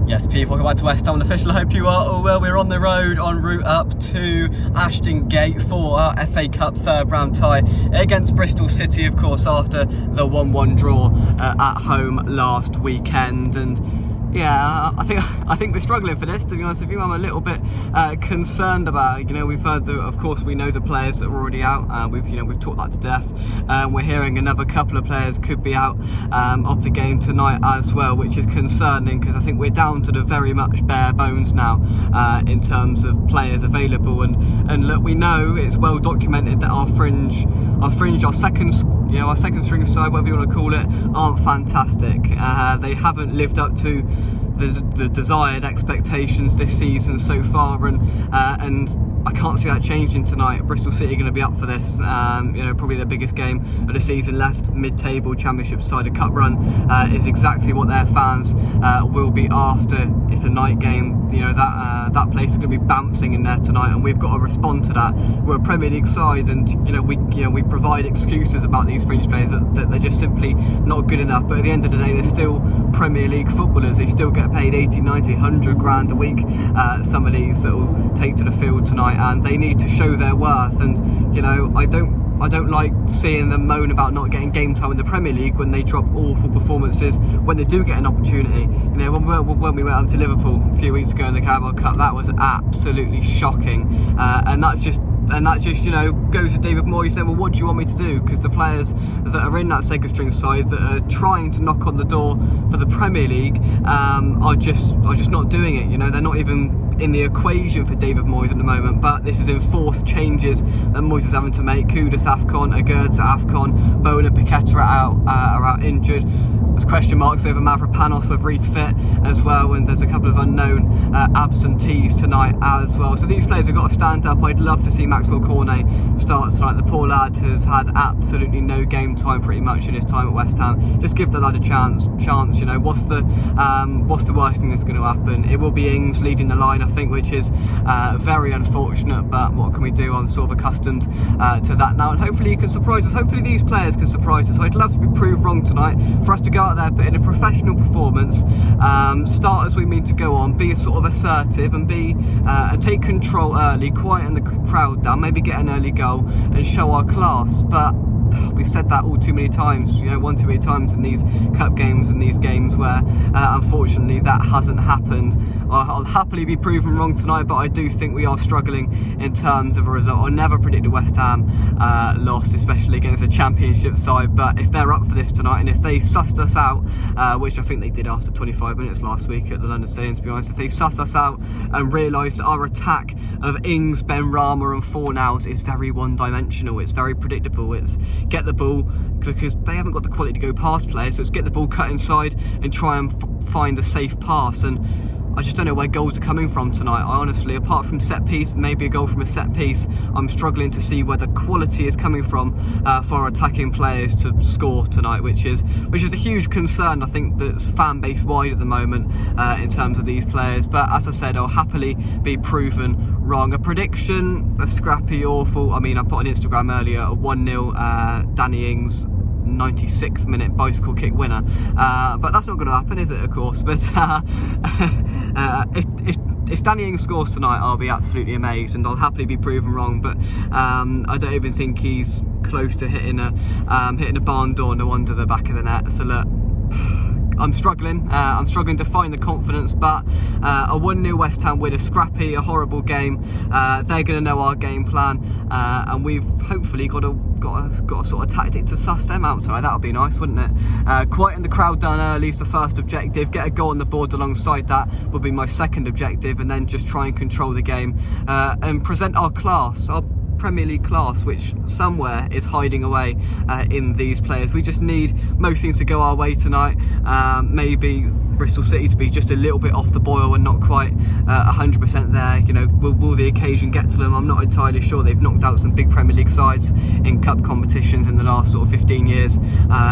Yes, people, welcome back to West Ham Official. I hope you are all well. We're on the road en route up to Ashton Gate for our FA Cup third round tie against Bristol City, of course, after the 1-1 draw at home last weekend. And yeah, I think we're struggling for this, to be honest with you. I'm a little bit concerned about it. You know, we've heard that, of course, we know the players that are already out. We've talked that to death. We're hearing another couple of players could be out of the game tonight as well, which is concerning because I think we're down to the very much bare bones now in terms of players available. And look, we know it's well documented that our second string side, whatever you want to call it, aren't fantastic. They haven't lived up to the desired expectations this season so far, and I can't see that changing tonight. Bristol City are going to be up for this. Probably their biggest game of the season left. Mid-table Championship side, a cup run is exactly what their fans will be after. It's a night game. You know that place is going to be bouncing in there tonight, and we've got to respond to that. We're a Premier League side, and we provide excuses about these fringe players that they're just simply not good enough. But at the end of the day, they're still Premier League footballers. They still get paid 80, 90, 100 grand a week. Some of these that will take to the field tonight, and they need to show their worth. And I don't like seeing them moan about not getting game time in the Premier League when they drop awful performances when they do get an opportunity. You know, when we went up to Liverpool a few weeks ago in the Carabao Cup, that was absolutely shocking, and that just goes to David Moyes. Then, well, what do you want me to do? Because the players that are in that second string side that are trying to knock on the door for the Premier League are just not doing it. You know, they're not even in the equation for David Moyes at the moment. But this is enforced changes that Moyes is having to make. Kudus AFCON, Agurds AFCON, Bowen and Paqueta are out injured. There's question marks over Mavropanos whether he's fit as well, and there's a couple of unknown absentees tonight as well. So these players have got to stand up. I'd love to see Maxwell Cornet start tonight. The poor lad has had absolutely no game time pretty much in his time at West Ham. Just give the lad a chance. You know, what's the worst thing that's going to happen? It will be Ings leading the line, I think, which is very unfortunate. But what can we do? I'm sort of accustomed to that now, and hopefully you can surprise us. Hopefully these players can surprise us. I'd love to be proved wrong tonight, for us to go out there, put in a professional performance, start as we mean to go on, be sort of assertive and take control early, quieten the crowd down, maybe get an early goal and show our class. But we've said that all too many times, one too many times in these cup games and these games where unfortunately that hasn't happened. I'll happily be proven wrong tonight, but I do think we are struggling in terms of a result. I never predicted West Ham loss, especially against a Championship side, but if they're up for this tonight and if they sussed us out, which I think they did after 25 minutes last week at the London Stadium, to be honest, if they suss us out and realise that our attack of Ings, Benrahma and Fornals is very one-dimensional, it's very predictable, it's get the ball, because they haven't got the quality to go past players, so it's get the ball cut inside and try and find the safe pass. And I just don't know where goals are coming from tonight. I honestly, apart from set piece, maybe a goal from a set piece, I'm struggling to see where the quality is coming from for our attacking players to score tonight, which is a huge concern. I think that's fan base wide at the moment in terms of these players. But as I said, I'll happily be proven wrong. A prediction, a scrappy, awful. I mean, I put on Instagram earlier a 1-0 Danny Ings 96th minute bicycle kick winner, but that's not going to happen, is it? Of course. But if Danny Ings scores tonight, I'll be absolutely amazed, and I'll happily be proven wrong. But I don't even think he's close to hitting a barn door, no under the back of the net. So look, I'm struggling to find the confidence, but a 1-0 West Ham win, a scrappy, a horrible game. They're going to know our game plan, and we've hopefully got a sort of tactic to suss them out tonight. That would be nice, wouldn't it? Quieten the crowd down early is the first objective. Get a goal on the board alongside that would be my second objective, and then just try and control the game and present our class, our Premier League class, which somewhere is hiding away in these players. We just need most things to go our way tonight. Maybe Bristol City to be just a little bit off the boil and not quite 100% there. You know, will the occasion get to them? I'm not entirely sure. They've knocked out some big Premier League sides in cup competitions in the last sort of 15 years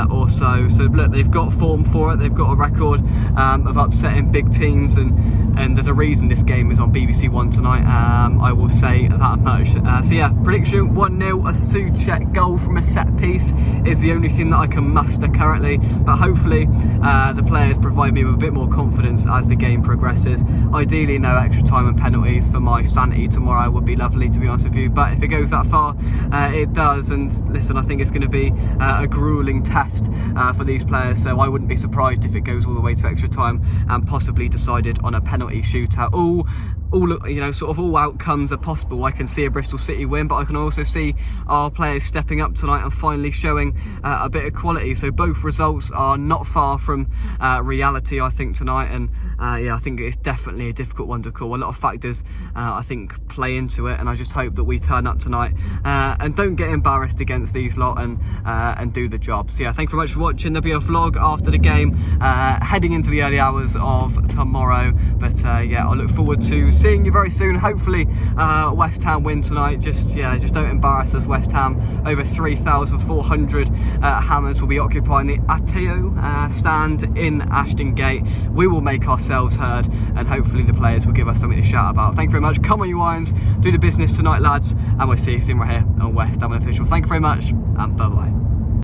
or so. So look, they've got form for it. They've got a record of upsetting big teams, and there's a reason this game is on BBC One tonight. I will say that much. So yeah, prediction 1-0, a Souček goal from a set piece is the only thing that I can muster currently. But hopefully the players provide me with with a bit more confidence as the game progresses. Ideally no extra time and penalties for my sanity tomorrow would be lovely, to be honest with you, but if it goes that far, it does. And listen, I think it's going to be a gruelling test for these players, so I wouldn't be surprised if it goes all the way to extra time and possibly decided on a penalty shootout. All you know, sort of all outcomes are possible. I can see a Bristol City win, but I can also see our players stepping up tonight and finally showing a bit of quality. So both results are not far from reality, I think, tonight. And yeah, I think it's definitely a difficult one to call. A lot of factors, I think, play into it, and I just hope that we turn up tonight and don't get embarrassed against these lot and do the job. So yeah, thank you very much for watching. There'll be a vlog after the game, heading into the early hours of tomorrow. But yeah, I look forward to seeing you very soon. Hopefully West Ham win tonight. Just don't embarrass us, West Ham. Over 3,400 Hammers will be occupying the Ateo stand in Ashton Gate. We will make ourselves heard, and hopefully the players will give us something to shout about. Thank you very much. Come on, you Irons, do the business tonight, lads, and we'll see you soon right here on West Ham Official. Thank you very much, and bye bye.